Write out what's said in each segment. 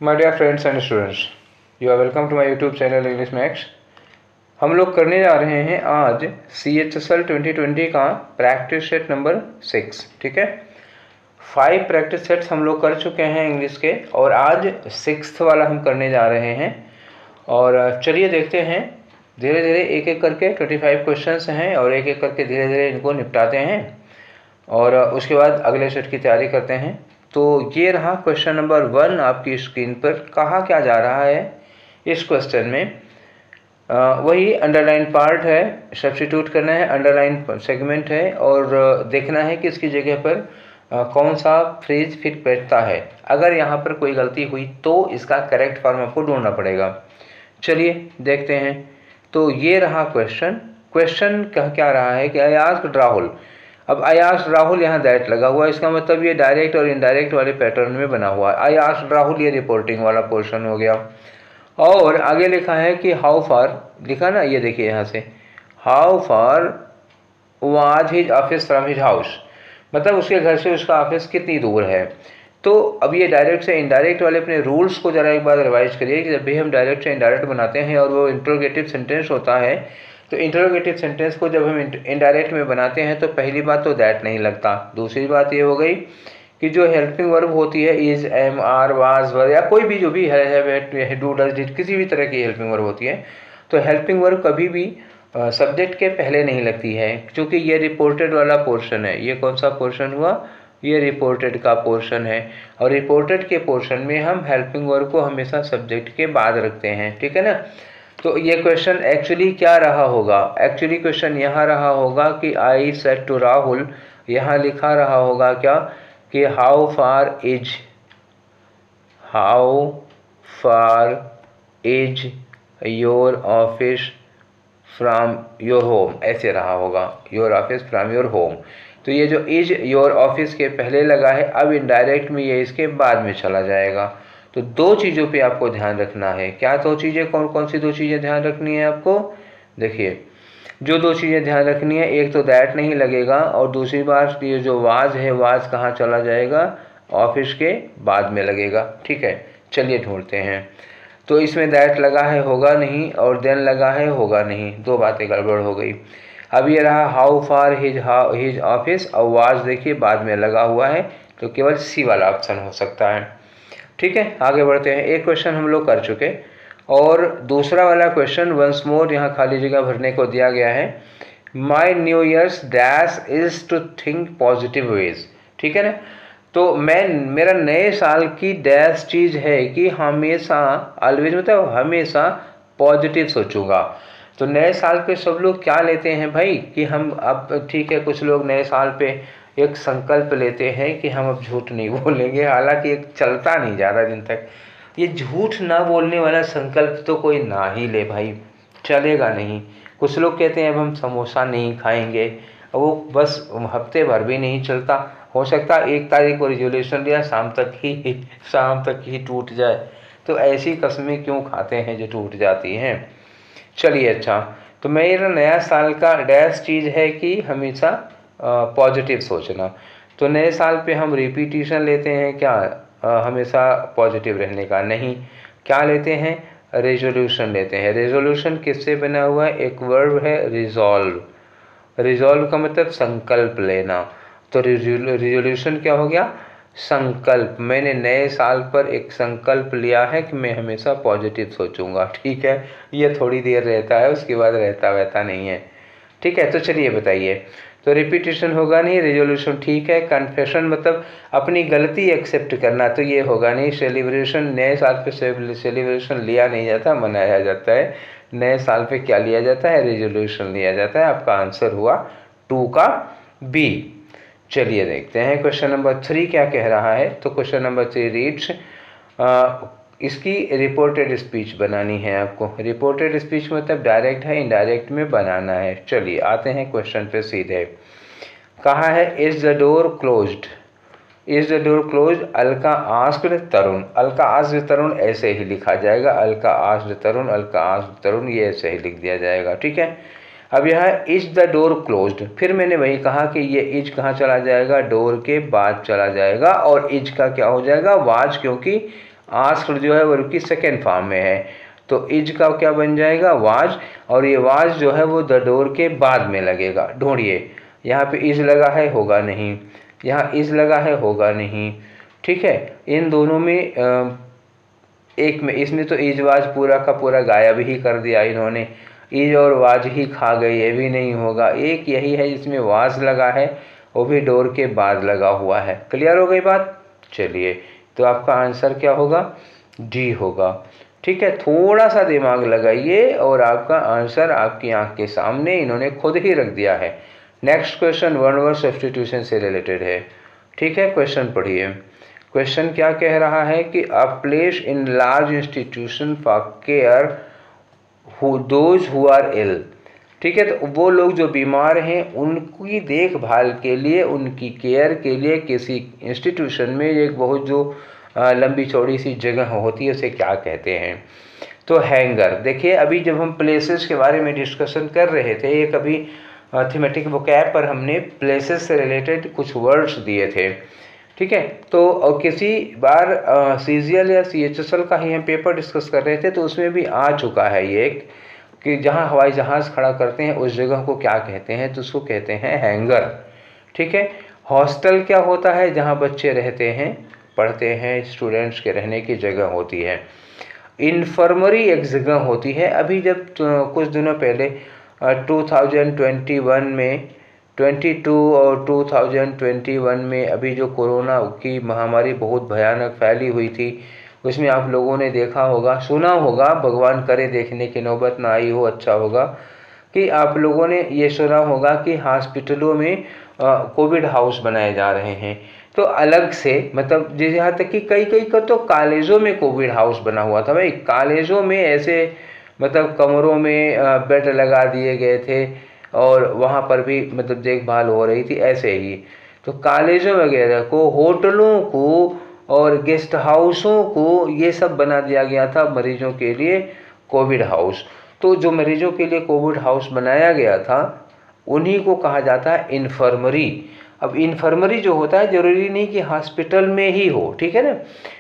My dear friends and students, you are welcome to my YouTube channel English Max. हम लोग करने जा रहे हैं आज CHSL 2020 का प्रैक्टिस सेट नंबर 6। ठीक है, 5 प्रैक्टिस सेट्स हम लोग कर चुके हैं इंग्लिश के और आज 6th वाला हम करने जा रहे हैं। और चलिए देखते हैं, धीरे धीरे एक एक करके 25 क्वेश्चंस हैं और एक एक करके धीरे धीरे इनको निपटाते हैं और उसके बाद अगले सेट की तैयारी करते हैं। तो ये रहा क्वेश्चन नंबर 1 आपकी स्क्रीन पर। कहा क्या जा रहा है इस क्वेश्चन में, वही अंडरलाइन पार्ट है, सब्स्टिट्यूट करना है, अंडरलाइन सेगमेंट है और देखना है कि इसकी जगह पर कौन सा फ्रेज फिट बैठता है। अगर यहाँ पर कोई गलती हुई तो इसका करेक्ट फॉर्म आपको ढूंढना पड़ेगा। चलिए देखते हैं। तो ये रहा क्वेश्चन कह क्या रहा है कि आई आस्क्ड राहुल। अब आई आस्क्ड राहुल यहाँ दैट लगा हुआ है, इसका मतलब ये डायरेक्ट और इनडायरेक्ट वाले पैटर्न में बना हुआ है। आई आस्क्ड राहुल ये रिपोर्टिंग वाला पोर्शन हो गया। और आगे लिखा है कि हाउ फार, लिखा ना, ये देखिए यहाँ से, how far was his office from his house, मतलब उसके घर से उसका ऑफिस कितनी दूर है। तो अब ये डायरेक्ट से इनडायरेक्ट वाले अपने रूल्स को ज़रा एक बार रिवाइज करिए कि जब भी हम डायरेक्ट से इनडायरेक्ट बनाते हैं और वो इंट्रोगेटिव सेंटेंस होता है, तो इंट्रोगेटिव सेंटेंस को जब हम इनडायरेक्ट में बनाते हैं तो पहली बात तो दैट नहीं लगता। दूसरी बात ये हो गई कि जो हेल्पिंग वर्ब होती है इज, एम, आर, वाज, वर या कोई भी जो भी है, डू, डज, डिड, किसी भी तरह की हेल्पिंग वर्ब होती है, तो हेल्पिंग वर्ब कभी भी सब्जेक्ट के पहले नहीं लगती है, क्योंकि ये रिपोर्टेड वाला पोर्शन है। ये कौन सा पोर्शन हुआ, ये रिपोर्टेड का पोर्शन है और रिपोर्टेड के पोर्शन में हम हेल्पिंग वर्ब को हमेशा सब्जेक्ट के बाद रखते हैं। ठीक है ना। तो ये क्वेश्चन एक्चुअली क्या रहा होगा, एक्चुअली क्वेश्चन यहाँ रहा होगा कि आई सेड टू राहुल, यहाँ लिखा रहा होगा क्या कि how far is your office from your home, ऐसे रहा होगा, your office from your home. तो ये जो इज योर ऑफिस के पहले लगा है, अब इनडायरेक्ट में ये इसके बाद में चला जाएगा। तो दो चीज़ों पे आपको ध्यान रखना है। क्या दो चीज़ें, कौन कौन सी दो चीज़ें ध्यान रखनी है आपको, देखिए जो दो चीज़ें ध्यान रखनी है, एक तो दैट नहीं लगेगा और दूसरी बात ये जो वाज है, वाज कहाँ चला जाएगा, ऑफिस के बाद में लगेगा। ठीक है, चलिए ढूंढते हैं। तो इसमें दैट लगा है, होगा नहीं, और देन लगा है, होगा नहीं, दो बातें गड़बड़ हो गई। अब ये रहा हाउ फार हिज ऑफिस और वाज देखिए बाद में लगा हुआ है, तो केवल सी वाला ऑप्शन हो सकता है। ठीक है, आगे बढ़ते हैं। एक क्वेश्चन हम लोग कर चुके और दूसरा वाला क्वेश्चन वंस मोर यहाँ खाली जगह भरने को दिया गया है। My new year's dash is to think positive ways. ठीक है ना। तो मेरा नए साल की डैश चीज़ है कि हमेशा, ऑलवेज मतलब हमेशा पॉजिटिव सोचूंगा। तो नए साल पे सब लोग क्या लेते हैं भाई कि हम अब, ठीक है, कुछ लोग नए साल पे एक संकल्प लेते हैं कि हम अब झूठ नहीं बोलेंगे, हालांकि एक चलता नहीं ज़्यादा दिन तक। ये झूठ ना बोलने वाला संकल्प तो कोई ना ही ले भाई, चलेगा नहीं। कुछ लोग कहते हैं अब हम समोसा नहीं खाएंगे, वो बस हफ्ते भर भी नहीं चलता। हो सकता है 1 तारीख को रिजोल्यूशन लिया, शाम तक ही टूट जाए। तो ऐसी कस्में क्यों खाते हैं जो टूट जाती हैं। चलिए अच्छा, तो मेरा नया साल का डैश चीज़ है कि हमेशा पॉजिटिव सोचना। तो नए साल पे हम रिपीटिशन लेते हैं क्या, हमेशा पॉजिटिव रहने का नहीं। क्या लेते हैं, रेजोल्यूशन लेते हैं। रेजोल्यूशन किससे बना हुआ है, एक वर्ब है रिजॉल्व। रिजॉल्व का मतलब संकल्प लेना। तो रिजोल्यूशन क्या हो गया, संकल्प। मैंने नए साल पर एक संकल्प लिया है कि मैं हमेशा पॉजिटिव सोचूंगा। ठीक है, ये थोड़ी देर रहता है, उसके बाद रहता वैसा नहीं है। ठीक है, तो चलिए बताइए। तो रिपीटिशन होगा नहीं, रेजोल्यूशन ठीक है। कन्फेशन मतलब अपनी गलती एक्सेप्ट करना, तो ये होगा नहीं। सेलिब्रेशन, नए साल पे सेलिब्रेशन लिया नहीं जाता, मनाया जाता है। नए साल पे क्या लिया जाता है, रेजोल्यूशन लिया जाता है। आपका आंसर हुआ 2 का बी। चलिए देखते हैं क्वेश्चन नंबर 3 क्या कह रहा है। तो क्वेश्चन नंबर 3 रीड्स, इसकी रिपोर्टेड स्पीच बनानी है आपको। रिपोर्टेड स्पीच मतलब डायरेक्ट है, इनडायरेक्ट में बनाना है। चलिए आते हैं क्वेश्चन पे सीधे। कहा है is the door closed, is the door closed, Alka asked Tarun. Alka asked Tarun ऐसे ही लिखा जाएगा, अलका आस्क्ड तरुण, अलका आस्क्ड तरुण, ये ऐसे ही लिख दिया जाएगा। ठीक है, अब यह इज द डोर क्लोज्ड, फिर मैंने वही कहा कि ये इज कहाँ चला जाएगा, डोर के बाद चला जाएगा और इज का क्या हो जाएगा, वाज, क्योंकि आस्क्ड जो है वर्ब की सेकेंड फॉर्म में है, तो इज का क्या बन जाएगा, वाज, और ये वाज जो है वो द डोर के बाद में लगेगा। ढूंढिए, यहाँ पे इज लगा है, होगा नहीं, यहाँ इज लगा है, होगा नहीं, ठीक है। इन दोनों में एक में, इसमें तो इज वाज पूरा का पूरा गायब ही कर दिया इन्होंने, इज और वाज ही खा गई, ये भी नहीं होगा। एक यही है जिसमें वाज लगा है, वो भी डोर के बाद लगा हुआ है। क्लियर हो गई बात? चलिए, तो आपका आंसर क्या होगा, डी होगा। ठीक है, थोड़ा सा दिमाग लगाइए और आपका आंसर आपकी आंख के सामने इन्होंने खुद ही रख दिया है। Next question one word substitution से रिलेटेड है। ठीक है, क्वेश्चन पढ़िए। क्वेश्चन क्या कह रहा है कि a place in large institution for care those who are ill. ठीक है, तो वो लोग जो बीमार हैं उनकी देखभाल के लिए, उनकी केयर के लिए किसी इंस्टीट्यूशन में एक बहुत जो लंबी चौड़ी सी जगह होती है उसे क्या कहते हैं, तो हैंगर। देखिए, अभी जब हम प्लेसेस के बारे में डिस्कशन कर रहे थे, एक अभी थीमेटिक वोकैब पर हमने प्लेसेस से रिलेटेड कुछ वर्ड्स दिए थे। ठीक है, तो किसी बार CGL या CHSL का ही हम पेपर डिस्कस कर रहे थे, तो उसमें भी आ चुका है ये एक, कि जहाँ हवाई जहाज़ खड़ा करते हैं उस जगह को क्या कहते हैं, तो उसको कहते हैं हैंगर। ठीक है, हॉस्टल क्या होता है, जहाँ बच्चे रहते हैं, पढ़ते हैं, स्टूडेंट्स के रहने की जगह होती है। इन्फर्मरी एक जगह होती है। अभी जब कुछ दिनों पहले 2021 में 22 और 2021 में अभी जो कोरोना की महामारी बहुत भयानक फैली हुई थी, उसमें आप लोगों ने देखा होगा, सुना होगा, भगवान करे देखने की नौबत ना आई हो, अच्छा होगा, कि आप लोगों ने ये सुना होगा कि हॉस्पिटलों में कोविड हाउस बनाए जा रहे हैं। तो अलग से, मतलब यहाँ तक कि कई का तो कॉलेजों में कोविड हाउस बना हुआ था। भाई, कॉलेजों में ऐसे मतलब कमरों में बेड लगा दिए गए थे और वहाँ पर भी मतलब देखभाल हो रही थी ऐसे ही। तो कॉलेजों वगैरह को, होटलों को और गेस्ट हाउसों को ये सब बना दिया गया था मरीजों के लिए कोविड हाउस। तो जो मरीजों के लिए कोविड हाउस बनाया गया था उन्हीं को कहा जाता है इन्फर्मरी। अब इन्फर्मरी जो होता है ज़रूरी नहीं कि हॉस्पिटल में ही हो, ठीक है ना,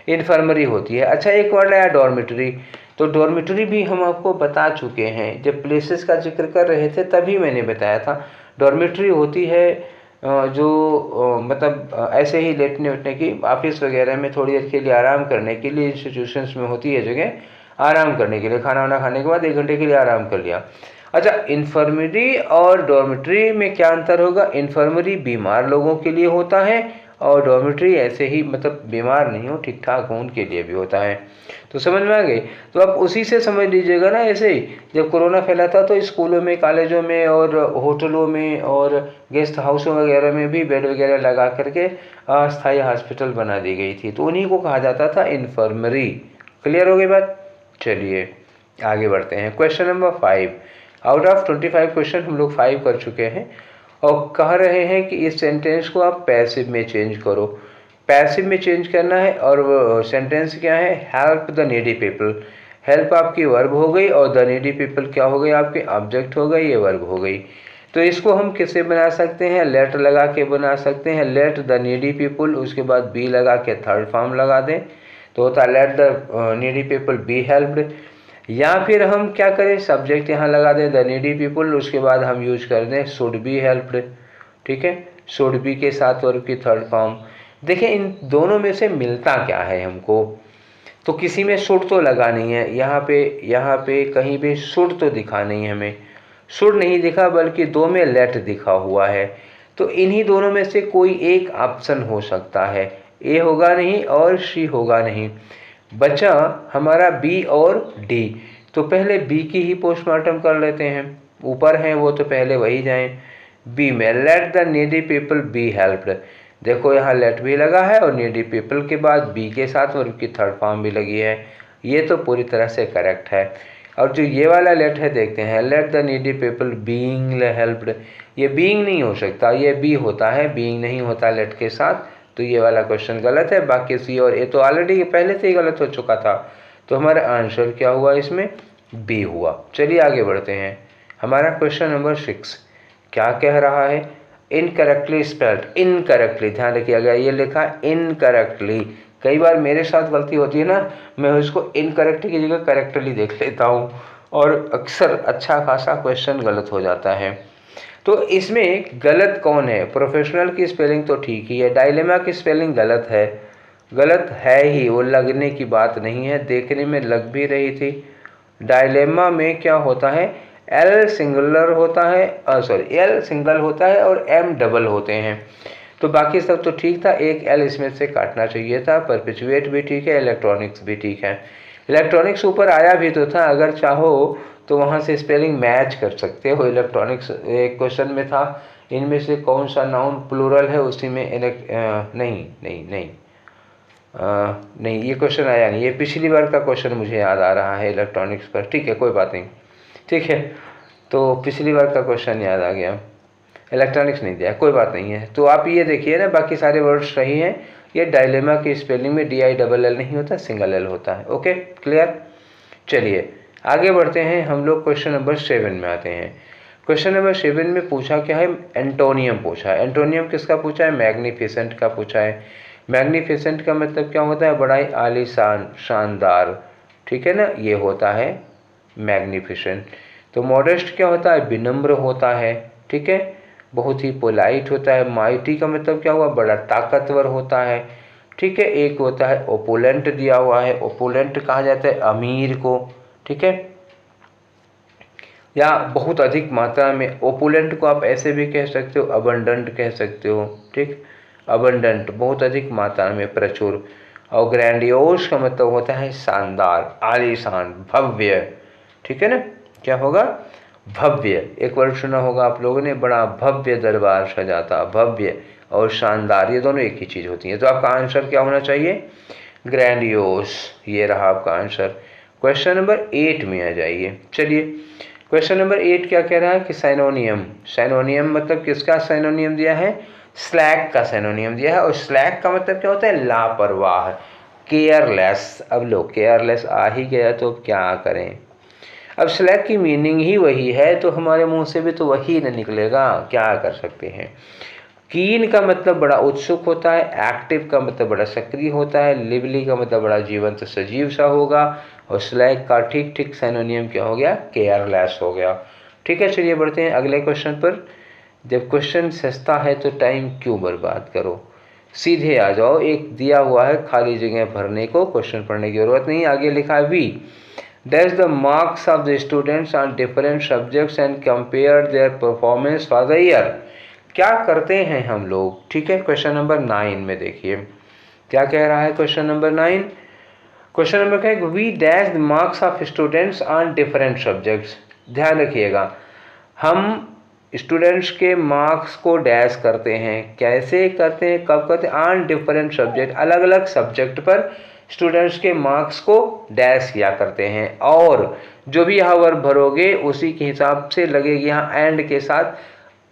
इन्फर्मरी होती है। अच्छा, एक वर्ड आया डॉर्मिटरी। तो डॉर्मिटरी भी हम आपको बता चुके हैं, जब प्लेसेस का जिक्र कर रहे थे तभी मैंने बताया था। डॉर्मिटरी होती है जो मतलब ऐसे ही लेटने उठने की, ऑफिस वगैरह में थोड़ी देर के लिए आराम करने के लिए इंस्टीट्यूशंस में होती है जगह, आराम करने के लिए, खाना वाना खाने के बाद 1 घंटे के लिए आराम कर लिया। अच्छा, इन्फर्मरी और डॉर्मिटरी में क्या अंतर होगा? इन्फर्मरी बीमार लोगों के लिए होता है और डॉर्मिटरी ऐसे ही मतलब बीमार नहीं हो, ठीक ठाक हो, उनके लिए भी होता है। तो समझ में आ गई? तो आप उसी से समझ लीजिएगा ना। ऐसे ही जब कोरोना फैला था तो स्कूलों में, कॉलेजों में और होटलों में और गेस्ट हाउसों वगैरह में भी बेड वगैरह लगा करके अस्थायी हॉस्पिटल बना दी गई थी, तो उन्हीं को कहा जाता था इन्फर्मरी। क्लियर हो गई बात? चलिए आगे बढ़ते हैं। Question number 5। Out of 25 question हम लोग 5 कर चुके हैं और कह रहे हैं कि इस सेंटेंस को आप पैसिव में चेंज करो। पैसिव में चेंज करना है और वो सेंटेंस क्या है? Help the needy people. Help आपकी वर्ब हो गई और द नीडी पीपल क्या हो गई? आपके ऑब्जेक्ट हो गई, ये वर्ब हो गई। तो इसको हम किससे बना सकते हैं? लेट लगा के बना सकते हैं। लेट द नीडी पीपल, उसके बाद बी लगा के थर्ड फॉर्म लगा दें तो होता है let the needy people be helped. या फिर हम क्या करें, सब्जेक्ट यहाँ लगा दें द नीडी पीपल, उसके बाद हम यूज कर दें शुड बी हेल्प्ड। ठीक है, शुड बी के साथ वर्ब की थर्ड फॉर्म। देखिए, इन दोनों में से मिलता क्या है हमको? तो किसी में शुड तो लगा नहीं है, यहाँ पे कहीं भी शुड तो दिखा नहीं है हमें, शुड नहीं दिखा, बल्कि दो में लेट दिखा हुआ है। तो इन्हीं दोनों में से कोई एक ऑप्शन हो सकता है, ए होगा नहीं और सी होगा नहीं। बचा हमारा बी और डी। तो पहले बी की ही पोस्टमार्टम कर लेते हैं, ऊपर हैं वो तो पहले वही जाएं। बी में let the needy people be helped. देखो, यहाँ लेट भी लगा है और नीडी पीपल के बाद बी के साथ और उनकी थर्ड फॉर्म भी लगी है, ये तो पूरी तरह से करेक्ट है। और जो ये वाला लेट है देखते हैं, let the needy people being helped. ये बीइंग नहीं हो सकता, ये बी होता है, बीइंग नहीं होता लेट के साथ, तो ये वाला क्वेश्चन गलत है। बाकी सी और ए तो ऑलरेडी पहले से ही गलत हो चुका था, तो हमारा आंसर क्या हुआ? इसमें बी हुआ। चलिए आगे बढ़ते हैं। हमारा क्वेश्चन नंबर 6 क्या कह रहा है? Incorrectly spelled. इनकरेक्टली ध्यान रखिएगा, ये लिखा इनकरेक्टली, कई बार मेरे साथ गलती होती है ना, मैं उसको इनकरेक्ट की जगह करेक्टली देख लेता हूँ और अक्सर अच्छा खासा क्वेश्चन गलत हो जाता है। तो इसमें गलत कौन है? प्रोफेशनल की स्पेलिंग तो ठीक ही है, डायलेमा की स्पेलिंग गलत है ही, वो लगने की बात नहीं है, देखने में लग भी रही थी। डायलेमा में क्या होता है, एल सिंगुलर होता है, एल सिंगल होता है और एम डबल होते हैं। तो बाकी सब तो ठीक था, एक एल इसमें से काटना चाहिए था। परपेचुएट भी ठीक है, इलेक्ट्रॉनिक्स भी ठीक है। इलेक्ट्रॉनिक्स ऊपर आया भी तो था, अगर चाहो तो वहाँ से स्पेलिंग मैच कर सकते हो। इलेक्ट्रॉनिक्स एक क्वेश्चन में था, इनमें से कौन सा नाउन प्लूरल है, उसी में नहीं ये क्वेश्चन आया नहीं, ये पिछली बार का क्वेश्चन मुझे याद आ रहा है इलेक्ट्रॉनिक्स पर। ठीक है, कोई बात नहीं, ठीक है, तो पिछली बार का क्वेश्चन याद आ गया, इलेक्ट्रॉनिक्स नहीं दिया, कोई बात नहीं है। तो आप ये देखिए ना, बाकी सारे वर्ड्स सही हैं। ये डायलेमा की स्पेलिंग में DILL नहीं होता, सिंगल एल होता है। Okay, clear. चलिए आगे बढ़ते हैं, हम लोग क्वेश्चन नंबर 7 में आते हैं। क्वेश्चन नंबर 7 में पूछा क्या है, एंटोनियम पूछा है। एंटोनियम किसका पूछा है? मैग्निफिसेंट का पूछा है। मैग्निफिसेंट का मतलब क्या होता है? बड़ा ही आलीशान, शानदार, ठीक है ना, ये होता है मैग्निफिसेंट। तो मॉडेस्ट क्या होता है? विनम्र होता है, ठीक है, बहुत ही पोलाइट होता है। माइटी का मतलब क्या हुआ? बड़ा ताकतवर होता है, ठीक है। एक होता है ओपुलेंट, दिया हुआ है, ओपुलेंट कहा जाता है अमीर को, ठीक है, या बहुत अधिक मात्रा में। ओपुलेंट को आप ऐसे भी कह सकते हो, अबंडेंट कह सकते हो, ठीक, अबंडेंट, बहुत अधिक मात्रा में, प्रचुर। और ग्रैंडियोस का मतलब होता है शानदार, आलीशान, भव्य, ठीक है ना, क्या होगा? भव्य। एक वर्ड सुना होगा आप लोगों ने, बड़ा भव्य दरबार सजाता, भव्य और शानदार, ये दोनों एक ही चीज़ होती है। तो आपका आंसर क्या होना चाहिए? ग्रैंडियोस, ये रहा आपका आंसर। क्वेश्चन नंबर 8 में आ जाइए। चलिए क्वेश्चन नंबर 8 क्या कह रहा है कि साइनोनियम। साइनोनियम मतलब किसका साइनोनियम दिया है? स्लैक का साइनोनियम दिया है। और स्लैक का मतलब क्या होता है? लापरवाह, केयरलेस। अब लो, केयरलेस आ ही गया तो क्या करें। अब स्लैक की मीनिंग ही वही है, तो हमारे मुंह से भी तो वही न निकलेगा, क्या कर सकते हैं। कीन का मतलब बड़ा उत्सुक होता है, एक्टिव का मतलब बड़ा सक्रिय होता है, लिवली का मतलब बड़ा जीवंत, सजीव सा होगा। और स्लैक का ठीक ठीक साइनोनियम क्या हो गया? केयरलेस हो गया। ठीक है, चलिए बढ़ते हैं अगले क्वेश्चन पर। जब क्वेश्चन सस्ता है तो टाइम क्यों बर्बाद करो, सीधे आ जाओ। एक दिया हुआ है खाली जगह भरने को, क्वेश्चन पढ़ने की जरूरत नहीं। आगे लिखा है we dash the marks of the students on different subjects and compare their performance for the year। क्या करते हैं हम लोग, ठीक है। क्वेश्चन नंबर 9 में देखिए क्या कह रहा है। क्वेश्चन नंबर 9, क्वेश्चन नंबर क्या है? We dash the marks of students on different subjects. ध्यान रखिएगा, हम स्टूडेंट्स के मार्क्स को डैश करते हैं। कैसे करते हैं, कब करते हैं? ऑन डिफरेंट सब्जेक्ट, अलग अलग सब्जेक्ट पर स्टूडेंट्स के मार्क्स को डैश किया करते हैं। और जो भी यहाँ वर्ब भरोगे उसी के हिसाब से लगेगी यहाँ एंड के साथ,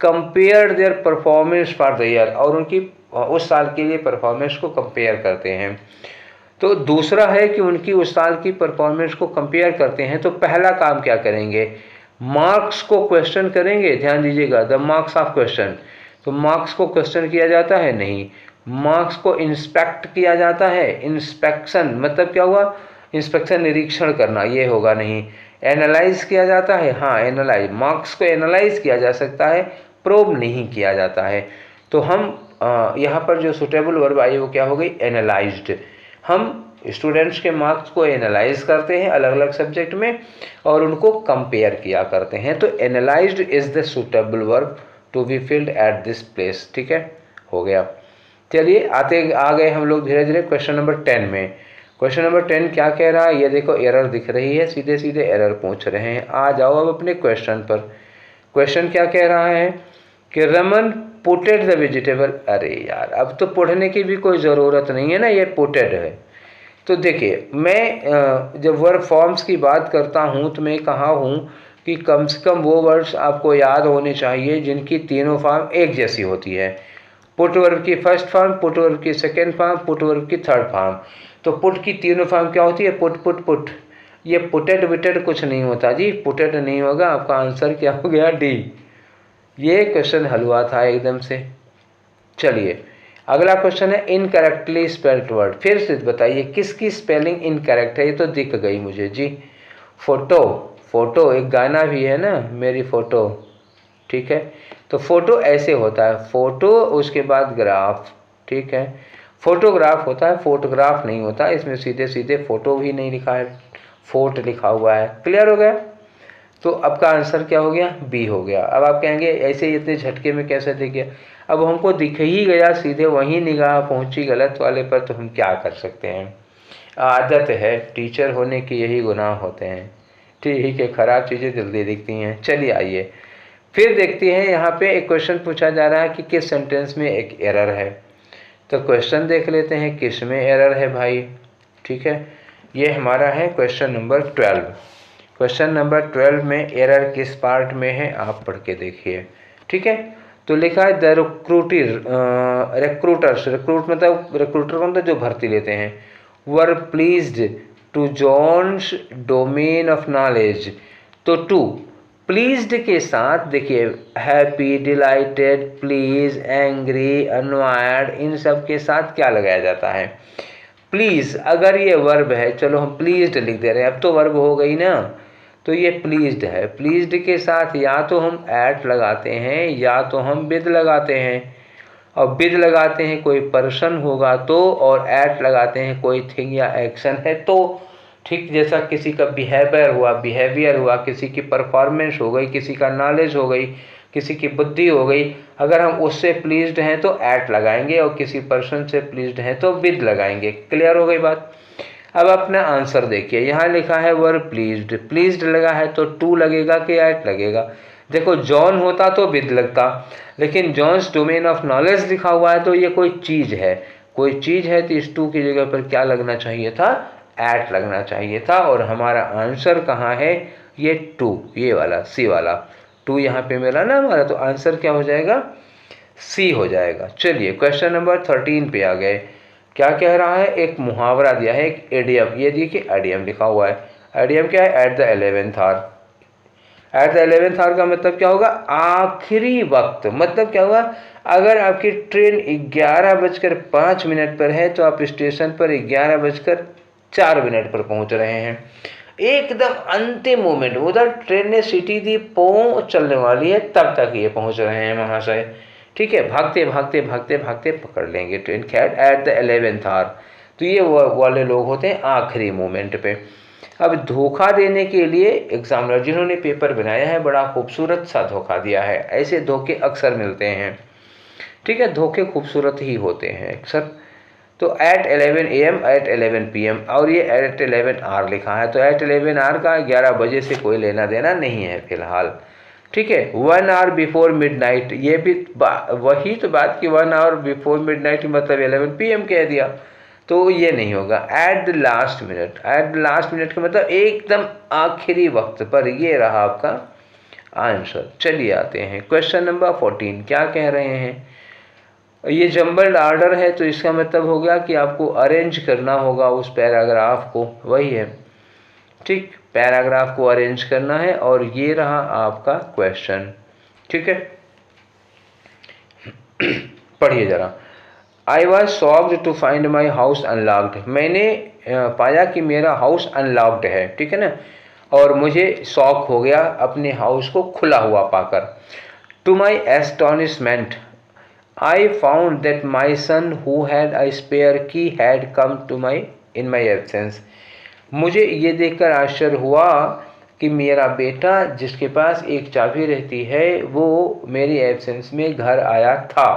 compare their performance for the year, और उनकी उस साल के लिए परफॉर्मेंस को कंपेयर करते हैं। तो दूसरा है कि उनकी उस साल की परफॉर्मेंस को कंपेयर करते हैं। तो पहला काम क्या करेंगे? मार्क्स को क्वेश्चन करेंगे। ध्यान दीजिएगा, द मार्क्स ऑफ क्वेश्चन। तो मार्क्स को क्वेश्चन किया जाता है? नहीं। मार्क्स को इंस्पेक्ट किया जाता है? इंस्पेक्शन मतलब क्या हुआ? इंस्पेक्शन, निरीक्षण करना, ये होगा नहीं। एनालाइज किया जाता है? हाँ, एनालाइज। मार्क्स को एनालाइज किया जा सकता है, प्रोब नहीं किया जाता है। तो हम यहाँ पर जो सुटेबल वर्ब आई वो क्या हो गई? एनालाइज्ड। हम स्टूडेंट्स के मार्क्स को एनालाइज करते हैं अलग अलग सब्जेक्ट में और उनको कंपेयर किया करते हैं। तो analysed is the suitable verb to be filled at this place. ठीक है, हो गया। चलिए आ गए हम लोग धीरे धीरे क्वेश्चन नंबर 10 में। क्वेश्चन नंबर 10 क्या कह रहा है? ये देखो एरर दिख रही है, सीधे सीधे एरर पूछ रहे हैं। आ जाओ अब अपने क्वेश्चन पर। क्वेश्चन क्या कह रहा है कि रमन पुटेड द वेजिटेबल। अरे यार, अब तो पढ़ने की भी कोई ज़रूरत नहीं है ना, ये पुटेड है। तो देखिए, मैं जब वर्ब फॉर्म्स की बात करता हूँ तो मैं कहा हूँ कि कम से कम वो वर्ड्स आपको याद होने चाहिए जिनकी तीनों फॉर्म एक जैसी होती है। पुट वर्ब की फर्स्ट फॉर्म, पुट वर्ब की सेकेंड फॉर्म, पुट वर्ब की थर्ड फॉर्म। तो पुट की तीनों फॉर्म क्या होती है? Put put put. ये पुटेड विटेड कुछ नहीं होता जी, पुटेड नहीं होगा। आपका आंसर क्या हो गया? डी। ये क्वेश्चन हलवा था एकदम से। चलिए अगला क्वेश्चन है इनकरेक्टली स्पेल्ड वर्ड। फिर से बताइए किसकी स्पेलिंग इनकरेक्ट है। ये तो दिख गई मुझे जी। फोटो, फोटो एक गाना भी है ना, मेरी फोटो, ठीक है। तो फोटो ऐसे होता है, फोटो उसके बाद ग्राफ, ठीक है। फोटोग्राफ होता है, फोटोग्राफ नहीं होता। इसमें सीधे सीधे फोटो भी नहीं लिखा है, फोर्ट लिखा हुआ है। क्लियर हो गया। तो अब का आंसर क्या हो गया, बी हो गया। अब आप कहेंगे ऐसे इतने झटके में कैसे दिख गया। अब हमको दिख ही गया, सीधे वहीं निगाह पहुंची गलत वाले पर, तो हम क्या कर सकते हैं। आदत है, टीचर होने की यही गुनाह होते हैं, ठीक है। खराब चीज़ें जल्दी दिखती हैं। चलिए आइए फिर देखते हैं। यहाँ पे एक क्वेश्चन पूछा जा रहा है कि किस सेंटेंस में एक एरर है। तो क्वेश्चन देख लेते हैं किस में एरर है भाई, ठीक है। ये हमारा है क्वेश्चन नंबर 12। क्वेश्चन नंबर 12 में एरर किस पार्ट में है आप पढ़ के देखिए, ठीक है। तो लिखा है द रिक्रूटर्स, रिक्रूट मतलब रिक्रूटर मतलब जो भर्ती लेते हैं, were pleased to John's domain of knowledge. तो टू प्लीज्ड के साथ देखिए happy, delighted, please, angry, unwired, इन सब के साथ क्या लगाया जाता है, प्लीज। अगर ये वर्ब है, चलो हम प्लीज्ड लिख दे रहे हैं, अब तो वर्ब हो गई ना, तो ये प्लीज्ड है। प्लीज्ड के साथ या तो हम एट लगाते हैं या तो हम विद लगाते हैं। और विद लगाते हैं कोई पर्सन होगा तो, और एट लगाते हैं कोई थिंग या एक्शन है तो, ठीक। जैसा किसी का बिहेवियर हुआ, किसी की परफॉर्मेंस हो गई, किसी का नॉलेज हो गई, किसी की बुद्धि हो गई। अगर हम उससे प्लीज्ड हैं तो एट लगाएंगे, और किसी पर्सन से प्लीज्ड हैं तो विद लगाएंगे। क्लियर हो गई बात। अब अपना आंसर देखिए, यहाँ लिखा है वर प्लीज्ड, प्लीज्ड लगा है तो टू लगेगा कि एट लगेगा। देखो जॉन होता तो विद लगता, लेकिन जॉन्स डोमेन ऑफ नॉलेज लिखा हुआ है तो ये कोई चीज़ है, कोई चीज़ है, तो इस टू की जगह पर क्या लगना चाहिए था, एट लगना चाहिए था। और हमारा आंसर कहाँ है, ये टू, ये वाला सी वाला टू यहाँ पे मिला ना हमारा, तो आंसर क्या हो जाएगा, सी हो जाएगा। चलिए क्वेश्चन नंबर 13 पे आ गए। क्या कह रहा है, एक मुहावरा दिया है, एक एडियम। ये देखिए एडियम लिखा हुआ है। एडियम क्या है, at the 11th hour. At the 11th hour का मतलब क्या होगा, आखिरी वक्त। मतलब क्या होगा, अगर आपकी ट्रेन 11:05 पर है तो आप स्टेशन पर 11:04 पर पहुंच रहे हैं। एकदम अंतिम मोमेंट, उधर ट्रेन ने सीटी दी, पौ चलने वाली है, तब तक ये पहुंच रहे हैं महाशय, ठीक है। भागते भागते भागते भागते पकड़ लेंगे train caught at the 11th hour. तो ये वाले लोग होते हैं आखिरी मोमेंट पे। अब धोखा देने के लिए एग्जामिनर जिन्होंने पेपर बनाया है, बड़ा खूबसूरत सा धोखा दिया है। ऐसे धोखे अक्सर मिलते हैं, ठीक है। धोखे खूबसूरत ही होते हैं अक्सर। तो एट 11 AM, एट 11 PM, और ये एट 11 आवर लिखा है। तो एट 11 आवर का 11 बजे से कोई लेना देना नहीं है फिलहाल, ठीक है। 1 आवर बिफोर मिडनाइट, ये भी वही तो बात की 1 आवर बिफोर मिडनाइट मतलब 11 PM कह दिया, तो ये नहीं होगा। At the last minute, at the last minute का मतलब एकदम आखिरी वक्त पर। ये रहा आपका आंसर। चलिए आते हैं क्वेश्चन नंबर 14। क्या कह रहे हैं, ये जंबल्ड ऑर्डर है, तो इसका मतलब हो गया कि आपको अरेंज करना होगा उस पैराग्राफ को, वही है, ठीक। पैराग्राफ को अरेंज करना है, और ये रहा आपका क्वेश्चन, ठीक है। पढ़िए जरा। I was shocked to find my house unlocked. मैंने पाया कि मेरा हाउस अनलॉक्ड है, ठीक है ना, और मुझे शॉक हो गया अपने हाउस को खुला हुआ पाकर। To my astonishment I found that my son who had a spare key had come to my in my absence. मुझे ये देखकर आश्चर्य हुआ कि मेरा बेटा जिसके पास एक चाबी रहती है वो मेरी एब्सेंस में घर आया था,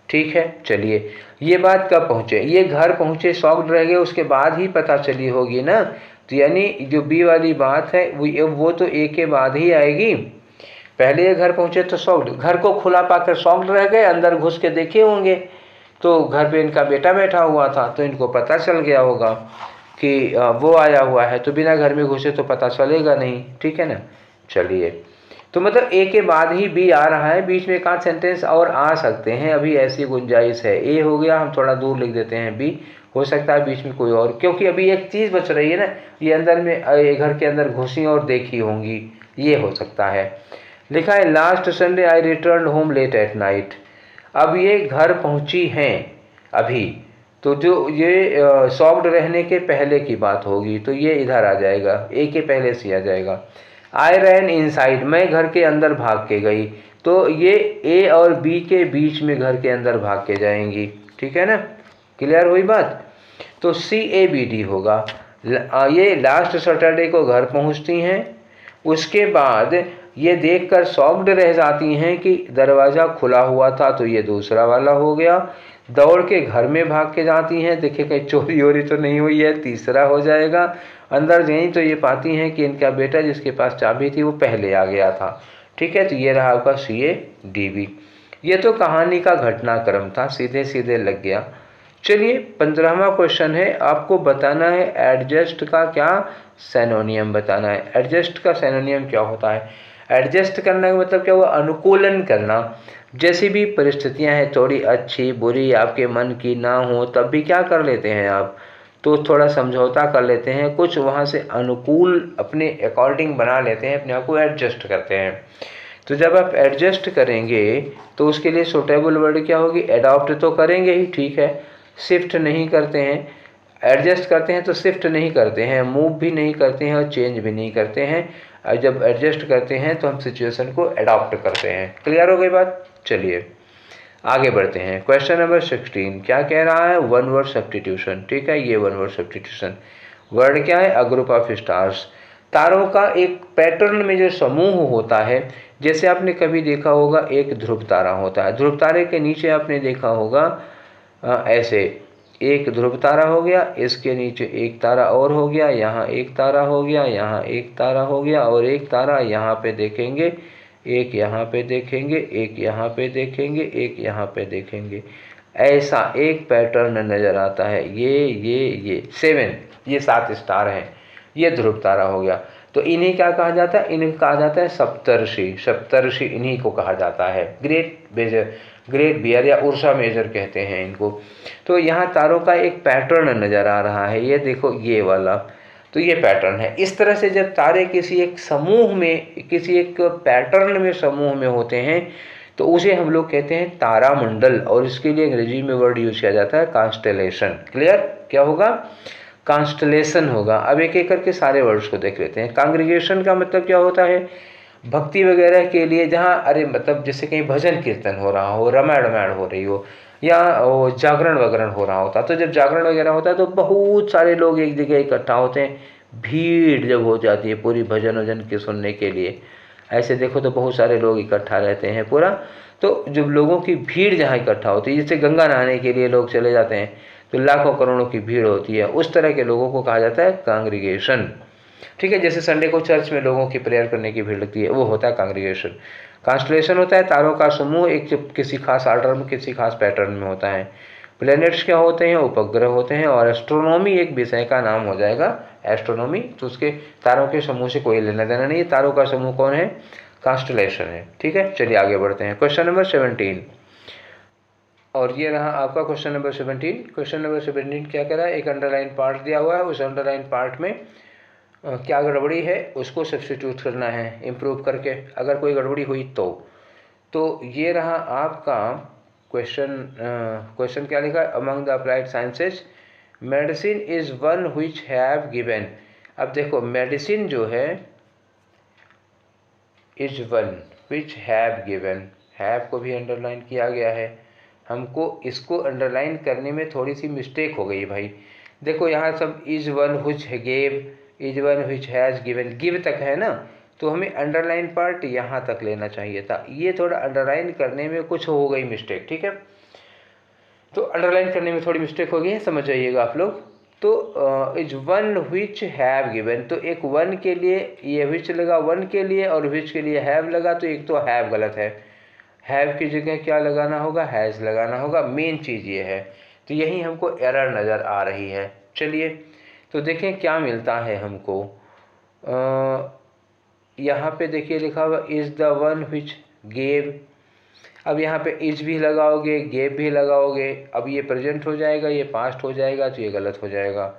ठीक है। चलिए ये बात कब पहुँचे, ये घर पहुँचे शॉक्ड रह गए, उसके बाद ही पता चली होगी ना। तो यानी जो बी वाली बात है वो तो ए के बाद ही आएगी। पहले ये घर पहुँचे तो शॉक्ड, घर को खुला पाकर शॉक्ड रह गए, अंदर घुस के देखे होंगे तो घर पे इनका बेटा बैठा हुआ था, तो इनको पता चल गया होगा कि वो आया हुआ है। तो बिना घर में घुसे तो पता चलेगा नहीं, ठीक है ना। चलिए, तो मतलब ए के बाद ही बी आ रहा है, बीच में एक आध सेंटेंस और आ सकते हैं, अभी ऐसी गुंजाइश है। ए हो गया, हम थोड़ा दूर लिख देते हैं बी, हो सकता है बीच में कोई और, क्योंकि अभी एक चीज़ बच रही है ना, ये अंदर में घर के अंदर घुसी और देखी होंगी, ये हो सकता है। लिखा है last Sunday I return home late at night. अब ये घर पहुंची हैं, अभी। तो जो ये सॉफ्ट रहने के पहले की बात होगी, तो ये इधर आ जाएगा, ए के पहले सी आ जाएगा। आई रैन इनसाइड, मैं घर के अंदर भाग के गई, तो ये ए और बी के बीच में घर के अंदर भाग के जाएंगी, ठीक है ना, क्लियर हुई बात। तो सी ए बी डी होगा। ये लास्ट सैटरडे को घर पहुंचती हैं, उसके बाद ये देखकर शॉक्ड रह जाती हैं कि दरवाज़ा खुला हुआ था, तो ये दूसरा वाला हो गया। दौड़ के घर में भाग के जाती हैं, देखिए कहीं चोरी वोरी तो नहीं हुई है, तीसरा हो जाएगा। अंदर गई तो ये पाती हैं कि इनका बेटा जिसके पास चाबी थी वो पहले आ गया था, ठीक है। तो ये रहा आपका सी ए डी बी। ये तो कहानी का घटनाक्रम था, सीधे सीधे लग गया। चलिए 15वां क्वेश्चन है, आपको बताना है एडजस्ट का क्या सिनोनियम बताना है। एडजस्ट का सिनोनियम क्या होता है? एडजस्ट करना का मतलब क्या हुआ? अनुकूलन करना। जैसी भी परिस्थितियां हैं, थोड़ी अच्छी बुरी आपके मन की ना हो, तब भी क्या कर लेते हैं आप, तो थोड़ा समझौता कर लेते हैं, कुछ वहाँ से अनुकूल अपने अकॉर्डिंग बना लेते हैं, अपने आप को एडजस्ट करते हैं। तो जब आप एडजस्ट करेंगे तो उसके लिए सूटेबल वर्ड क्या होगी? एडॉप्ट तो करेंगे ही, ठीक है। शिफ्ट नहीं करते हैं, एडजस्ट करते हैं तो शिफ्ट नहीं करते हैं, मूव भी नहीं करते हैं और चेंज भी नहीं करते हैं। और जब एडजस्ट करते हैं तो हम सिचुएशन को एडॉप्ट करते हैं। क्लियर हो गई बात? चलिए आगे बढ़ते हैं। क्वेश्चन नंबर 16 क्या कह रहा है? वन वर्ड सब्स्टिट्यूशन, ठीक है। ये वन वर्ड सब्स्टिट्यूशन वर्ड क्या है? अ ग्रुप ऑफ स्टार्स, तारों का एक पैटर्न में जो समूह होता है। जैसे आपने कभी देखा होगा एक ध्रुव तारा होता है, ध्रुव तारे के नीचे आपने देखा होगा ऐसे एक ध्रुव तारा हो गया, इसके नीचे एक तारा और हो गया, यहाँ एक तारा हो गया, यहाँ एक तारा हो गया, और एक तारा यहाँ पे देखेंगे, एक यहाँ पे देखेंगे, एक यहाँ पे देखेंगे, एक यहाँ पे देखेंगे। ऐसा एक पैटर्न नज़र आता है। ये 7, ये 7 स्टार हैं, ये ध्रुव तारा हो गया। तो इन्हीं क्या कहा जाता है? इन्हें कहा जाता है सप्तर्षि। सप्तर्षि इन्हीं को कहा जाता है। ग्रेट बियर या उर्सा मेजर कहते हैं इनको। तो यहाँ तारों का एक पैटर्न नज़र आ रहा है, ये देखो ये वाला, तो ये पैटर्न है। इस तरह से जब तारे किसी एक समूह में, किसी एक पैटर्न में समूह में होते हैं, तो उसे हम लोग कहते हैं तारामंडल, और इसके लिए अंग्रेजी में वर्ड यूज किया जाता है कॉन्स्टेलेशन। क्लियर? क्या होगा? कॉन्स्टेलेशन होगा। अब एक एक करके सारे वर्ड्स को देख लेते हैं। कांग्रीगेशन का मतलब क्या होता है? भक्ति वगैरह के लिए जहाँ, अरे मतलब जैसे कहीं भजन कीर्तन हो रहा हो, रामायण हो रही हो, या जागरण वगैरह हो रहा होता, तो जब जागरण वगैरह होता है तो बहुत सारे लोग एक जगह इकट्ठा होते हैं, भीड़ जब हो जाती है पूरी भजन वजन के सुनने के लिए, ऐसे देखो तो बहुत सारे लोग इकट्ठा रहते हैं पूरा। तो जब लोगों की भीड़ जहाँ इकट्ठा होती है, जैसे गंगा नहाने के लिए लोग चले जाते हैं तो लाखों करोड़ों की भीड़ होती है, उस तरह के लोगों को कहा जाता है कांग्रीगेशन, ठीक है। जैसे संडे को चर्च में लोगों की प्रेयर करने की भीड़ लगती है, वो होता है कांग्रीगेशन। कॉन्स्टेलेशन होता है तारों का समूह, एक किसी खास ऑर्डर में, किसी खास पैटर्न में होता है। प्लैनेट्स क्या होते हैं? उपग्रह होते हैं। और एस्ट्रोनॉमी एक विषय का नाम हो जाएगा, एस्ट्रोनॉमी। तो उसके तारों के समूह से कोई लेना देना नहीं है। तारों का समूह कौन है? कॉन्स्टेलेशन है, ठीक है। चलिए आगे बढ़ते हैं। क्वेश्चन नंबर 17, और ये रहा आपका क्वेश्चन नंबर 17। क्वेश्चन नंबर 17 क्या कह रहा है? एक अंडरलाइन पार्ट दिया हुआ है, उस अंडरलाइन पार्ट में क्या गड़बड़ी है उसको सब्स्टिट्यूट करना है इम्प्रूव करके, अगर कोई गड़बड़ी हुई तो ये रहा आपका क्वेश्चन क्या लिखा है? Among the applied sciences medicine is one which have given. अब देखो मेडिसिन जो है is one which have given, have को भी अंडरलाइन किया गया है। हमको इसको अंडरलाइन करने में थोड़ी सी मिस्टेक हो गई भाई। देखो यहाँ सब is one which gave, is one which has given, give तक है ना, तो हमें अंडरलाइन पार्ट यहाँ तक लेना चाहिए था। ये थोड़ा अंडरलाइन करने में कुछ हो गई मिस्टेक, ठीक है। तो अंडरलाइन करने में थोड़ी मिस्टेक हो गई है, समझ जाइएगा आप लोग। तो is one which have given, तो एक वन के लिए ये व्हिच लगा वन के लिए, और व्हिच के लिए हैव लगा, तो एक तो हैव गलत है। हैव की जगह क्या लगाना होगा? हैज़ लगाना होगा। मेन चीज़ ये है, तो यही हमको एरर नज़र आ रही है। चलिए तो देखें क्या मिलता है हमको। यहाँ पे देखिए लिखा हुआ is the one which gave. अब यहाँ पे इज भी लगाओगे, गेव भी लगाओगे, अब ये प्रेजेंट हो जाएगा, ये पास्ट हो जाएगा, तो ये गलत हो जाएगा,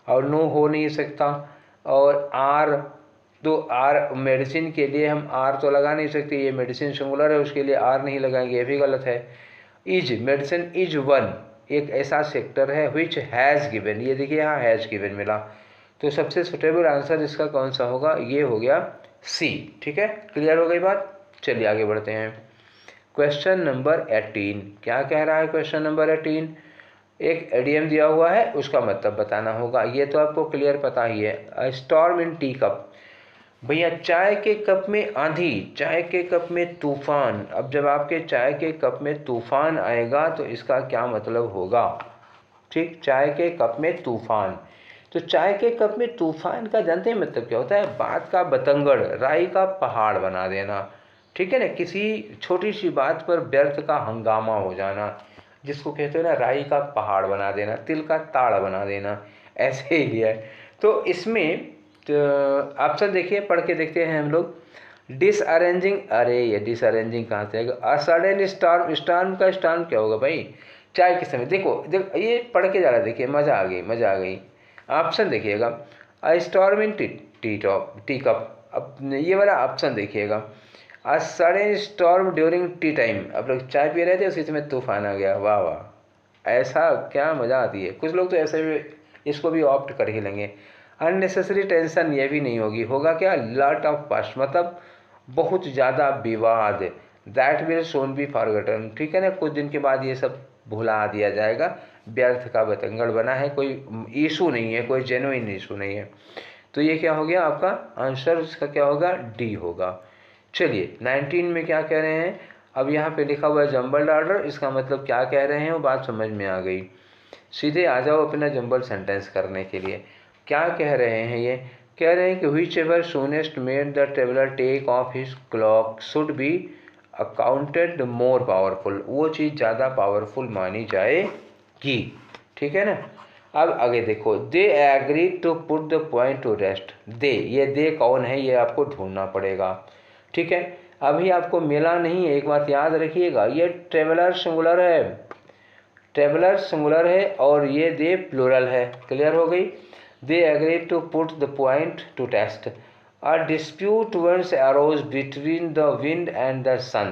और नो हो नहीं सकता। और आर, तो आर मेडिसिन के लिए हम आर तो लगा नहीं सकते, ये मेडिसिन सिंगुलर है, उसके लिए आर नहीं लगाएंगे, ये भी गलत है। इज, मेडिसिन इज वन, एक ऐसा सेक्टर है विच हैज़ गिवन, ये देखिए यहाँ हैज़ गिवन मिला, तो सबसे सुटेबल आंसर इसका कौन सा होगा, ये हो गया सी। ठीक है, क्लियर हो गई बात। चलिए आगे बढ़ते हैं। क्वेश्चन नंबर 18 क्या कह रहा है, क्वेश्चन नंबर 18 एक एडियम दिया हुआ है, उसका मतलब बताना होगा। ये तो आपको क्लियर पता ही है, स्टॉर्म इन टी कप। भैया चाय के कप में आंधी, चाय के कप में तूफान। अब जब आपके चाय के कप में तूफान आएगा तो इसका क्या मतलब होगा। ठीक, चाय के कप में तूफान, तो चाय के कप में तूफान का जानते हैं मतलब क्या होता है, बात का बतंगड़, राई का पहाड़ बना देना। ठीक है ना, किसी छोटी सी बात पर व्यर्थ का हंगामा हो जाना, जिसको कहते हैं ना राई का पहाड़ बना देना, तिल का ताड़ बना देना, ऐसे ही है। तो इसमें तो ऑप्शन देखिए, पढ़ के देखते हैं हम लोग। डिसअरेंजिंग, अरे ये डिसअरेंजिंग कहाँ से आएगा। सडन स्टॉर्म, स्टॉर्म का स्टॉर्म क्या होगा भाई, चाय के समय। देखो देखो ये पढ़ के जा रहा है, देखिए मज़ा आ गई, मज़ा आ गई। ऑप्शन देखिएगा, अ स्टॉर्म इन टी कप। अब ये वाला ऑप्शन देखिएगा, a sudden storm during T time. अब लोग चाय पी रहे थे उसी समय तूफान आ गया, वाह वाह, ऐसा क्या मज़ा आती है। कुछ लोग तो ऐसे भी इसको भी ऑप्ट कर ही लेंगे। अननेसेसरी टेंशन, ये भी नहीं होगी, होगा क्या, लॉट ऑफ पास्ट, मतलब बहुत ज़्यादा विवाद। That will soon be forgotten, ठीक है ना, कुछ दिन के बाद ये सब भुला दिया जाएगा, व्यर्थ का बतंगड़ बना है, कोई इशू नहीं है, कोई जेन्युइन इशू नहीं है। तो ये क्या हो गया आपका आंसर, इसका क्या होगा, डी होगा। चलिए 19 में क्या कह रहे हैं, अब यहाँ पे लिखा हुआ है जंबल्ड ऑर्डर, इसका मतलब क्या कह रहे हैं वो बात समझ में आ गई। सीधे आ जाओ अपना जंबल सेंटेंस करने के लिए। क्या कह रहे हैं, ये कह रहे हैं कि whichever soonest made the traveller take off his cloak should be accounted more powerful, वो चीज़ ज़्यादा पावरफुल मानी जाएगी। ठीक है ना। अब आगे देखो, they agree to put the point to rest. They, ये दे कौन है ये आपको ढूंढना पड़ेगा। ठीक है, अभी आपको मिला नहीं है, एक बात याद रखिएगा, ये ट्रेवलर सिंगुलर है, ट्रेवलर सिंगुलर है और ये दे प्लूरल है। क्लियर हो गई। They agree to put the point to test. A dispute once arose between the wind and the sun.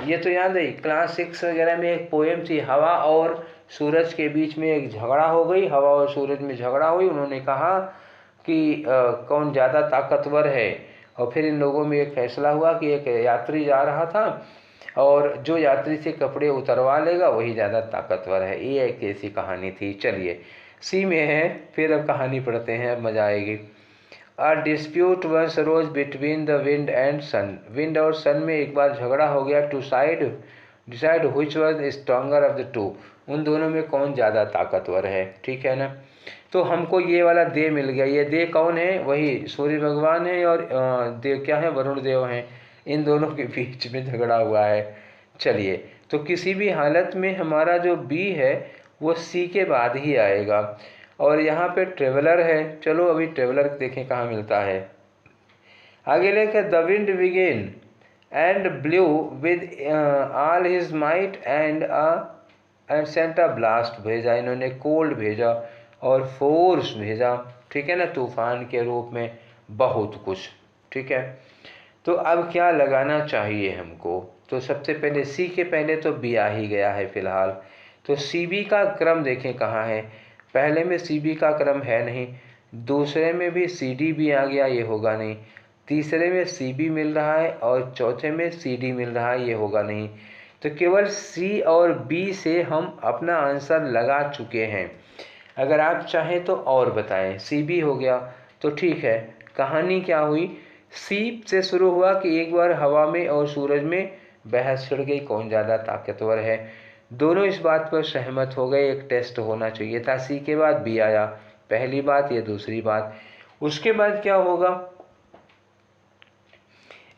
ये तो याद है, क्लास 6 वगैरह में एक पोएम थी, हवा और सूरज के बीच में एक झगड़ा हो गई, हवा और सूरज में झगड़ा हुई, उन्होंने कहा कि कौन ज़्यादा ताकतवर है, और फिर इन लोगों में एक फैसला हुआ कि एक यात्री जा रहा था और जो यात्री से कपड़े उतरवा लेगा वही ज़्यादा ताकतवर है। ये एक ऐसी कहानी थी। चलिए सी में है, फिर अब कहानी पढ़ते हैं, अब मज़ा आएगी। A dispute once rose between the wind and sun. Wind और सन में एक बार झगड़ा हो गया, to decide which was stronger of the two, उन दोनों में कौन ज़्यादा ताकतवर है। ठीक है ना। तो हमको ये वाला दे मिल गया। ये दे कौन है, वही सूर्य भगवान है और देव क्या है, वरुण देव हैं। इन दोनों के बीच में झगड़ा हुआ है। चलिए, तो किसी भी हालत में हमारा जो बी है वो सी के बाद ही आएगा, और यहाँ पे ट्रेवलर है। चलो अभी ट्रेवलर देखें कहाँ मिलता है। आगे लेकर the wind began and blew with all his might and sent a blast भेजा, इन्होंने कोल्ड भेजा और फोर्स भेजा। ठीक है ना, तूफान के रूप में बहुत कुछ। ठीक है, तो अब क्या लगाना चाहिए हमको। तो सबसे पहले सी के पहले तो बी आ ही गया है फिलहाल, तो सी बी का क्रम देखें कहाँ है। पहले में सी बी का क्रम है नहीं, दूसरे में भी सी डी भी आ गया, ये होगा नहीं, तीसरे में सी बी मिल रहा है और चौथे में सी डी मिल रहा है, ये होगा नहीं। तो केवल सी और बी से हम अपना आंसर लगा चुके हैं। अगर आप चाहें तो और बताएं। सी बी हो गया तो ठीक है। कहानी क्या हुई, सी से शुरू हुआ कि एक बार हवा में और सूरज में बहस छिड़ गई, कौन ज़्यादा ताकतवर है। दोनों इस बात पर सहमत हो गए, एक टेस्ट होना चाहिए था। सी के बाद बी आया, पहली बात, ये दूसरी बात। उसके बाद क्या होगा,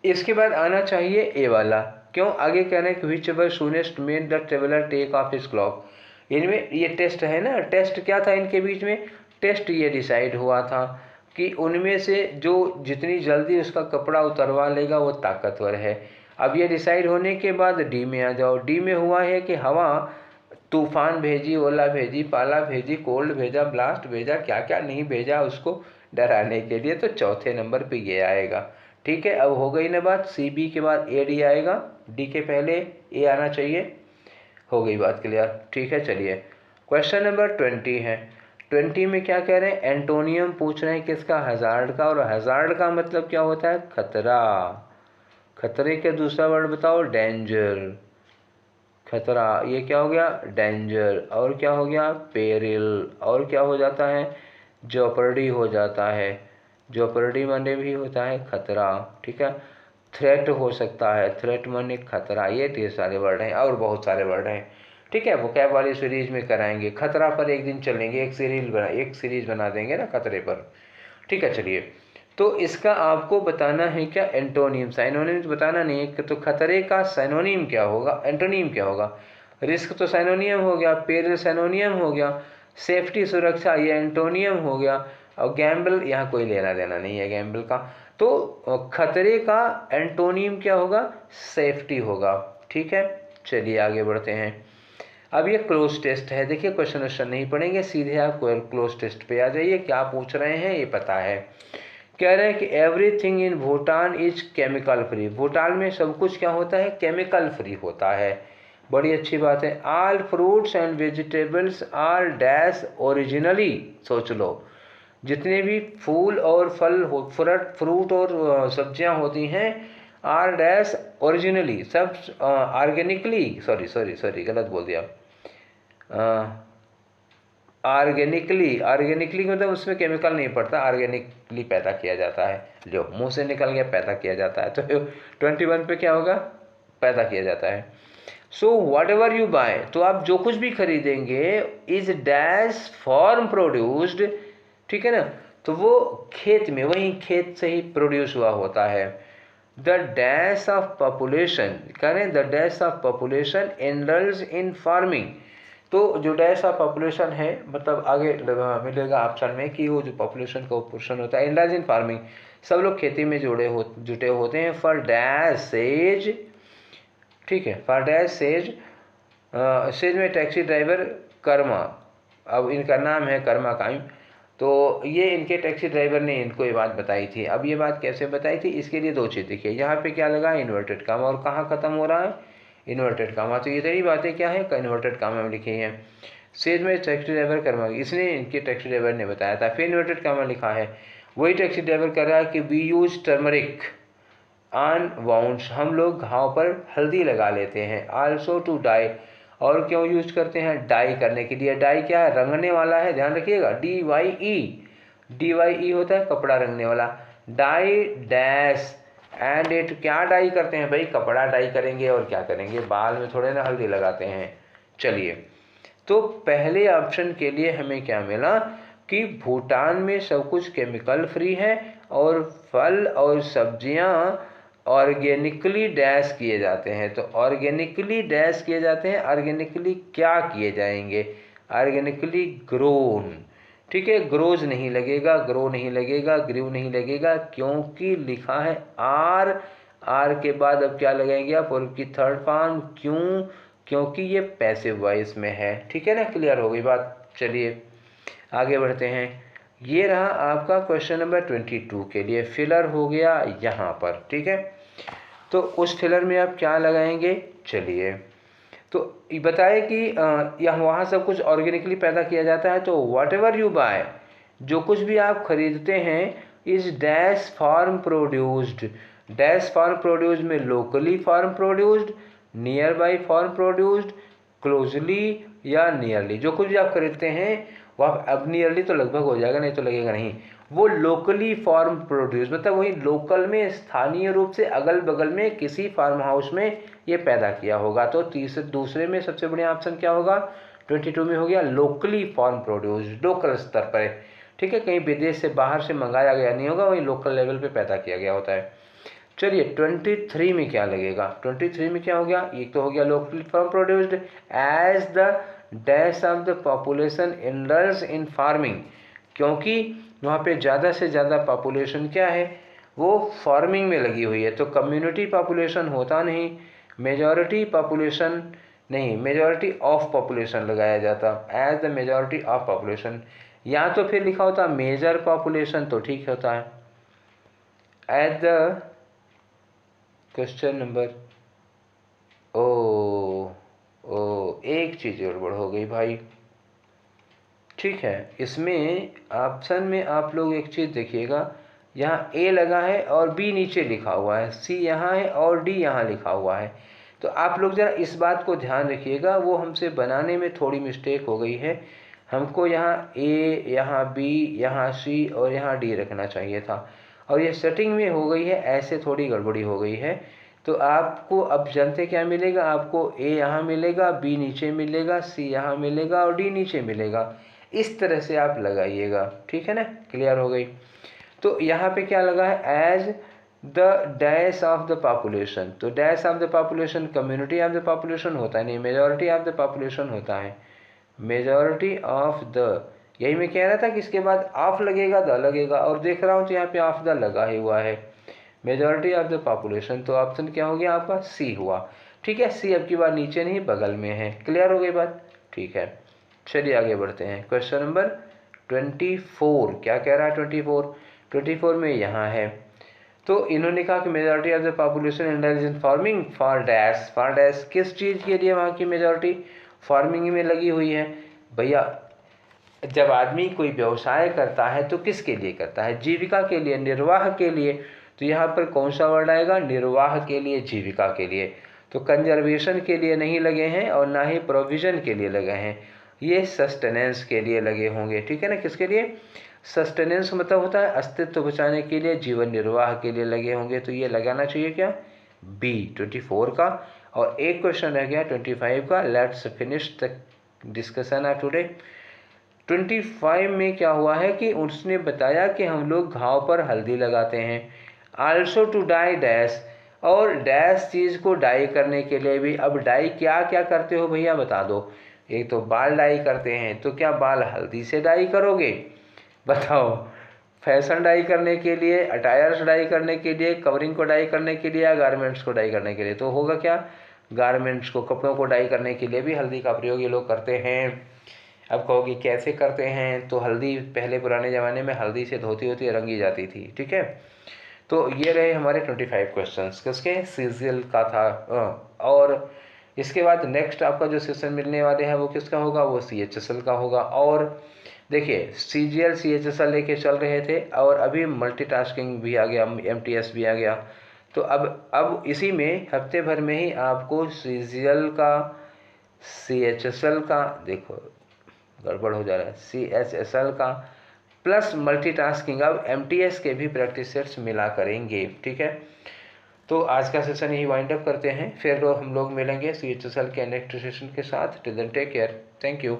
इसके बाद आना चाहिए ए वाला। क्यों, आगे कह रहे हैं कि whichever soonest made the traveller take off his cloak. इनमें ये टेस्ट है ना, टेस्ट क्या था इनके बीच में, टेस्ट ये डिसाइड हुआ था कि उनमें से जो जितनी जल्दी उसका कपड़ा उतरवा लेगा वो ताकतवर है। अब ये डिसाइड होने के बाद डी में आ जाओ। डी में हुआ है कि हवा तूफान भेजी, ओला भेजी, पाला भेजी, कोल्ड भेजा, ब्लास्ट भेजा, क्या क्या नहीं भेजा उसको डराने के लिए, तो चौथे नंबर पे ये आएगा। ठीक है, अब हो गई ना बात। सी बी के बाद ए डी आएगा, डी के पहले ए आना चाहिए। हो गई बात क्लियर, ठीक है। चलिए क्वेश्चन नंबर 20 है। 20 में क्या कह रहे हैं, एंटोनियम पूछ रहे हैं किसका, हज़ार्ड का। और हज़ार्ड का मतलब क्या होता है, खतरा। खतरे का दूसरा वर्ड बताओ, डेंजर। खतरा, ये क्या हो गया, डेंजर। और क्या हो गया, पेरिल। और क्या हो जाता है, जॉपर्डी हो जाता है। जॉपर्डी माने भी होता है खतरा, ठीक है। थ्रेट हो सकता है, थ्रेट माने खतरा। ये ढेर सारे वर्ड हैं और बहुत सारे वर्ड हैं, ठीक है। वोकैब वाली सीरीज में कराएंगे, खतरा पर एक दिन चलेंगे, एक सीरीज बना देंगे ना खतरे पर, ठीक है। चलिए, तो इसका आपको बताना है क्या, एंटोनियम। साइनोनिम बताना नहीं है, तो खतरे का साइनोनिम क्या होगा, एंटोनिम क्या होगा। रिस्क तो साइनोनियम हो गया, पेरिल साइनोनियम हो गया, सेफ्टी सुरक्षा ये एंटोनियम हो गया, और गैम्बल यहाँ कोई लेना देना नहीं है गैम्बल का। तो खतरे का एंटोनिम क्या होगा, सेफ्टी होगा, ठीक है। चलिए आगे बढ़ते हैं। अब ये क्लोज टेस्ट है, देखिए क्वेश्चन नहीं पढ़ेंगे, सीधे आप क्लोज टेस्ट पे आ जाइए। क्या पूछ रहे हैं ये पता है। कह रहे हैं कि everything in Bhutan is chemical free. Bhutan में सब कुछ क्या होता है, केमिकल फ्री होता है। बड़ी अच्छी बात है। All fruits and vegetables are dash originally, सोच लो, जितने भी फूल और फल फ्रूट और सब्जियां होती हैं, आर डैश ओरिजिनली, सब ऑर्गेनिकली, सॉरी गलत बोल दिया, ऑर्गेनिकली। ऑर्गेनिकली मतलब उसमें केमिकल नहीं पड़ता, ऑर्गेनिकली पैदा किया जाता है, जो मुंह से निकल गया पैदा किया जाता है। तो 21 पे क्या होगा, पैदा किया जाता है। So whatever you buy, तो आप जो कुछ भी खरीदेंगे, इज डैश फार्म प्रोड्यूस्ड, ठीक है ना, तो वो खेत में, वहीं खेत से ही प्रोड्यूस हुआ होता है। द डैश ऑफ पॉपुलेशन, करें the dash of population indulge in farming. तो जो डैश ऑफ पॉपुलेशन है, मतलब आगे मिलेगा ऑप्शन में कि वो जो पॉपुलेशन का पोर्शन होता है, इंडल्ज इन फार्मिंग, सब लोग खेती में जुटे होते हैं। फॉर डैश सेज, ठीक है, फॉर डैश सेज, सेज में टैक्सी ड्राइवर कर्मा, अब इनका नाम है कर्मा काइम, तो ये इनके टैक्सी ड्राइवर ने इनको ये बात बताई थी। अब ये बात कैसे बताई थी, इसके लिए दो चीज़ देखिए, यहाँ पे क्या लगा, इन्वर्टेड कामा, और कहाँ ख़त्म हो रहा है, इन्वर्टेड कामा। तो ये सारी बातें क्या है, इन्वर्टेड कामा में लिखी हैं। सेज में टैक्सी ड्राइवर कर्मा, इसने इनके टैक्सी ड्राइवर ने बताया था, फिर इन्वर्टेड कामा लिखा है। वही टैक्सी ड्राइवर कर रहा है कि we use turmeric on wounds, हम लोग घाव पर हल्दी लगा लेते हैं। आल्सो टू डाई, और क्यों यूज करते हैं, डाई करने के लिए। डाई क्या है, रंगने वाला है, ध्यान रखिएगा, DYE होता है कपड़ा रंगने वाला। डाई डैश एंड इट, क्या डाई करते हैं भाई, कपड़ा डाई करेंगे और क्या करेंगे, बाल में थोड़े ना हल्दी लगाते हैं। चलिए, तो पहले ऑप्शन के लिए हमें क्या मिला कि भूटान में सब कुछ केमिकल फ्री है और फल और सब्जियां ऑर्गेनिकली डैश किए जाते हैं। तो ऑर्गेनिकली डैश किए जाते हैं, ऑर्गेनिकली क्या किए जाएंगे, ऑर्गेनिकली ग्रोन, ठीक है। ग्रोज नहीं लगेगा, ग्रो नहीं लगेगा, ग्रीव नहीं लगेगा, क्योंकि लिखा है आर। आर के बाद अब क्या लगाएंगे आप, और की थर्ड फॉर्म, क्यों, क्योंकि ये पैसिव वॉइस में है, ठीक है ना। क्लियर हो गई बात। चलिए आगे बढ़ते हैं। ये रहा आपका क्वेश्चन नंबर 22 के लिए, फिलर हो गया यहाँ पर, ठीक है। तो उस फिलर में आप क्या लगाएंगे, चलिए, तो बताए कि यहाँ वहाँ सब कुछ ऑर्गेनिकली पैदा किया जाता है। तो वॉट एवर यू बाय, जो कुछ भी आप खरीदते हैं, is dash farm produced. Dash farm produced में locally farm produced, nearby farm produced, closely या नियरली। जो कुछ भी आप खरीदते हैं वो आप, अब नियरली तो लगभग हो जाएगा, नहीं तो लगेगा नहीं, वो लोकली फार्म प्रोड्यूस, मतलब वही लोकल में, स्थानीय रूप से अगल बगल में किसी फार्म हाउस में ये पैदा किया होगा। तो दूसरे में सबसे बढ़िया ऑप्शन क्या होगा, 22 में हो गया लोकली फार्म प्रोड्यूस, लोकल स्तर पर, ठीक है, कहीं विदेश से बाहर से मंगाया गया नहीं होगा, वही लोकल लेवल पे पैदा किया गया होता है। चलिए 23 में क्या लगेगा, 23 में क्या हो गया, एक तो हो गया locally farm produced as the dash of the population indulge in farming, क्योंकि वहाँ पे ज़्यादा से ज़्यादा पॉपुलेशन क्या है, वो फार्मिंग में लगी हुई है। तो कम्युनिटी पॉपुलेशन होता नहीं, मेजॉरिटी पॉपुलेशन नहीं, मेजॉरिटी ऑफ पॉपुलेशन लगाया जाता, as the majority of population, या तो फिर लिखा होता मेजर पॉपुलेशन, तो ठीक होता है। एज द क्वेश्चन नंबर, ओ एक चीज़ गड़बड़ हो गई भाई। ठीक है, इसमें ऑप्शन में आप लोग एक चीज़ देखिएगा, यहाँ ए लगा है और बी नीचे लिखा हुआ है, सी यहाँ है और डी यहाँ लिखा हुआ है। तो आप लोग ज़रा इस बात को ध्यान रखिएगा, वो हमसे बनाने में थोड़ी मिस्टेक हो गई है। हमको यहाँ ए, यहाँ बी, यहाँ सी और यहाँ डी रखना चाहिए था, और ये सेटिंग में हो गई है, ऐसे थोड़ी गड़बड़ी हो गई है। तो आपको अब जानते क्या मिलेगा, आपको ए यहाँ मिलेगा, बी नीचे मिलेगा, सी यहाँ मिलेगा और डी नीचे मिलेगा। इस तरह से आप लगाइएगा, ठीक है ना, क्लियर हो गई। तो यहाँ पे क्या लगा है, as the dash of the population. तो dash of the population community of the population होता है, नहीं मेजॉरिटी ऑफ द पॉपुलेशन होता है, मेजॉरिटी ऑफ द। यही मैं कह रहा था कि इसके बाद ऑफ लगेगा, द लगेगा, और देख रहा हूँ तो यहाँ पे ऑफ द लगा ही हुआ है, मेजॉरिटी ऑफ द पॉपुलेशन। तो ऑप्शन क्या हो गया आपका, सी हुआ। ठीक है, सी अब की बार नीचे नहीं बगल में है। क्लियर हो गई बात, ठीक है। चलिए आगे बढ़ते हैं। क्वेश्चन नंबर 24 क्या कह रहा है, 24 में यहाँ है। तो इन्होंने कहा कि majority of the population indulge in farming for dash. For dash किस चीज़ के लिए वहाँ की मेजॉरिटी फार्मिंग में लगी हुई है। भैया जब आदमी कोई व्यवसाय करता है तो किसके लिए करता है, जीविका के लिए, निर्वाह के लिए। तो यहाँ पर कौन सा वर्ड आएगा, निर्वाह के लिए, जीविका के लिए। तो कंजर्वेशन के लिए नहीं लगे हैं और ना ही प्रोविजन के लिए लगे हैं, ये सस्टेनेंस के लिए लगे होंगे। ठीक है ना, किसके लिए, सस्टेनेंस मतलब होता है अस्तित्व बचाने के लिए, जीवन निर्वाह के लिए लगे होंगे। तो ये लगाना चाहिए क्या, बी 24 का। और एक क्वेश्चन रह गया 25 का। Let's finish the discussion of today. 25 में क्या हुआ है कि उसने बताया कि हम लोग घाव पर हल्दी लगाते हैं, आल्सो टू डाई डैश, और डैश चीज़ को डाई करने के लिए भी। अब डाई क्या क्या करते हो भैया बता दो। एक तो बाल डाई करते हैं, तो क्या बाल हल्दी से डाई करोगे, बताओ। फैशन डाई करने के लिए, अटायर्स डाई करने के लिए, कवरिंग को डाई करने के लिए, या गारमेंट्स को डाई करने के लिए। तो होगा क्या, गारमेंट्स को, कपड़ों को डाई करने के लिए भी हल्दी का प्रयोग ये लोग करते हैं। अब कहोगे कैसे करते हैं, तो हल्दी पहले पुराने ज़माने में हल्दी से धोती होती रंगी जाती थी। ठीक है, तो ये रहे हमारे 25 क्वेश्चंस, किसके, सीजीएल का था। और इसके बाद नेक्स्ट आपका जो सेशन मिलने वाले हैं वो किसका होगा, वो सीएचएसएल का होगा। और देखिए सीजीएल सीएचएसएल लेके चल रहे थे, और अभी मल्टीटास्किंग भी आ गया, एमटीएस भी आ गया। तो अब इसी में हफ्ते भर में ही आपको सीजीएल का, सीएचएसएल का, देखो गड़बड़ हो जा रहा है, सीएचएसएल का प्लस मल्टीटास्किंग, अब एमटीएस के भी प्रैक्टिस सेट्स मिला करेंगे। ठीक है, तो आज का सेशन यही वाइंड अप करते हैं, फिर हम लोग मिलेंगे सीएचएसएल के नेक्स्ट सेशन के साथ। Till then take care, thank you.